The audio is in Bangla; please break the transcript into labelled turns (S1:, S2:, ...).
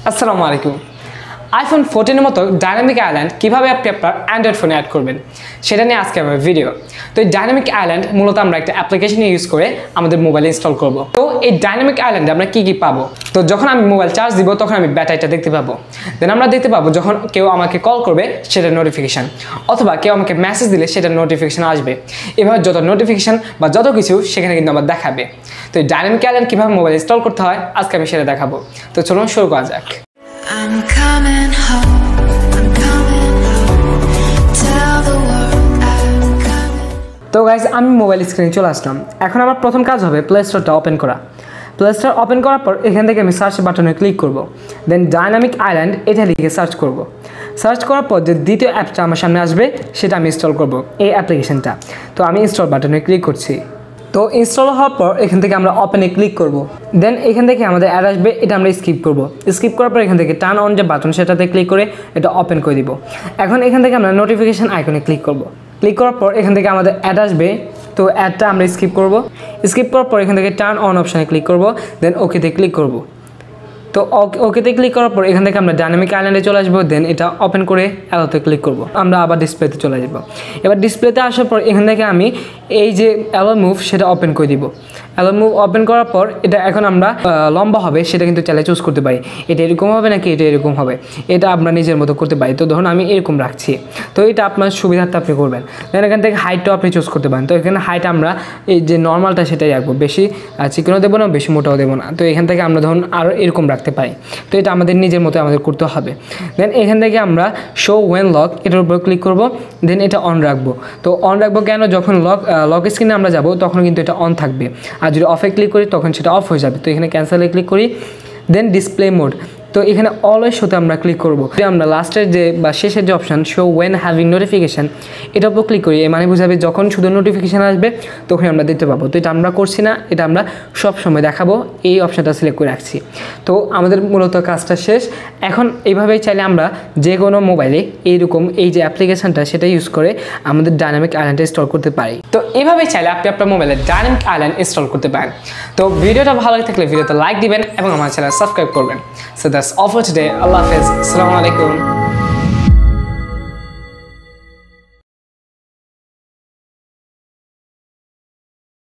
S1: আসসালামু আলাইকুম। iPhone 14 এর মতো ডাইনামিক আইল্যান্ড কিভাবে আপনি আপনার অ্যান্ড্রয়েড ফোনে অ্যাড করবেন সেটা নিয়ে আজকে আমার ভিডিও। তো এই ডাইনামিক আইল্যান্ড মূলত আমরা একটা অ্যাপ্লিকেশন ইউজ করে আমাদের মোবাইলে ইনস্টল করব। তো এই ডাইনামিক আইল্যান্ডে আমরা কি পাবো? তো যখন আমি মোবাইল চার্জ দিব তখন আমি ব্যাটারিটা দেখতে পাবো। দেন আমরা দেখতে পাবো যখন কেউ আমাকে কল করবে সেটা নোটিফিকেশান, অথবা কেউ আমাকে মেসেজ দিলে সেটা নোটিফিকেশান আসবে। এভাবে যত নোটিফিকেশান বা যত কিছু সেখানে কিন্তু আমার দেখাবে। তো এই ডাইনামিক আইল্যান্ড কীভাবে মোবাইল ইনস্টল করতে হয় আজকে আমি সেটা দেখাবো। তো চলুন শুরু করা যাক।
S2: I'm coming home, I'm coming home, tell the world I'm coming.
S1: তো গাইস, আমি মোবাইল স্ক্রিনে চলে আসলাম। এখন আমার প্রথম কাজ হবে প্লে স্টোরটা ওপেন করা। প্লে স্টোর ওপেন করার পর এখান থেকে আমি সার্চ বাটনে ক্লিক করব। দেন ডাইনামিক আইল্যান্ড এটা লিখে সার্চ করব। সার্চ করার পর যে দ্বিতীয় অ্যাপটা আমার সামনে আসবে সেটা আমি ইনস্টল করব, এই অ্যাপ্লিকেশনটা। তো আমি ইনস্টল বাটনে ক্লিক করছি। তো ইনস্টল হওয়ার পর এখান থেকে আমরা ওপেনে ক্লিক করব। দেন এখান থেকে আমাদের অ্যাড আসবে, এটা আমরা স্কিপ করব। স্কিপ করার পর এখান থেকে টার্ন অন যে বাটন সেটাতে ক্লিক করে এটা ওপেন করে দিব। এখন এখান থেকে আমরা নোটিফিকেশান আইকনে ক্লিক করব। ক্লিক করার পর এখান থেকে আমাদের অ্যাড আসবে, তো অ্যাডটা আমরা স্কিপ করব। স্কিপ করার পর এখান থেকে টার্ন অন অপশানে ক্লিক করব। দেন ওকেতে ক্লিক করব। তো ওকেতে ক্লিক করার পর এখান থেকে আমরা ডাইনামিক আইল্যান্ডে চলে আসবো। দেন এটা ওপেন করে অ্যালোতে ক্লিক করব। আমরা আবার ডিসপ্লেতে চলে যাব। এবার ডিসপ্লেতে আসার পর এখান থেকে আমি এই যে অ্যালো মুভ সেটা ওপেন করে দিব। অ্যালো মুভ ওপেন করার পর এটা এখন আমরা লম্বা হবে সেটা কিন্তু চাইলে চুজ করতে পারি। এটা এরকম হবে নাকি এটা এরকম হবে, এটা আমরা নিজের মতো করতে পারি। তো ধরুন আমি এরকম রাখছি, তো এটা আপনার সুবিধার্থে আপনি করবেন। দেন এখান থেকে হাইটটাও আপনি চুজ করতে পারেন। তো এখানে হাইট আমরা এই যে নর্মালটা সেটাই রাখবো, বেশি চিকনও দেবো না, বেশি মোটাও দেবো না। তো এখান থেকে আমরা ধরুন আরও এরকম রাখতে পারি। তো এটা আমাদের নিজের মতো আমাদের করতে হবে। দেন এখান থেকে আমরা শো ওয়েন লক এটার উপর ক্লিক করব। দেন এটা অন রাখবো। তো অন রাখবো কেন? যখন লক স্ক্রিনে আমরা যাব তখন কিন্তু এটা অন থাকবে, আর যদি অফে ক্লিক করি তখন সেটা অফ হয়ে যাবে। তো এখানে ক্যান্সেলে ক্লিক করি। দেন ডিসপ্লে মোড, তো এখানে অলওয়েজ শোতে আমরা ক্লিক করব। আমরা লাস্টের যে বা শেষের যে option show when having notification এটার উপর ক্লিক করি। মানে বোঝাবে যখন শুধু নোটিফিকেশান আসবে তখন আমরা দেখতে পাবো। তো এটা আমরা করছি না, এটা আমরা সব সময় দেখাবো, এই অপশানটা সিলেক্ট করে রাখছি। তো আমাদের মূলত কাজটা শেষ। এখন এইভাবেই চাইলে আমরা যে কোনো মোবাইলে এইরকম এই যে অ্যাপ্লিকেশানটা সেটা ইউজ করে আমাদের ডাইনামিক আইল্যান্ড ইনস্টল করতে পারি। তো এইভাবেই চাইলে আপনি আপনার মোবাইলে ডাইনামিক আইল্যান্ড ইনস্টল করতে পারেন। তো ভিডিওটা ভালো লাগে থাকলে ভিডিওতে লাইক দিবেন এবং আমার চ্যানেল সাবস্ক্রাইব করবেন। So that's all for today. Allah Hafiz. Assalamu alaikum.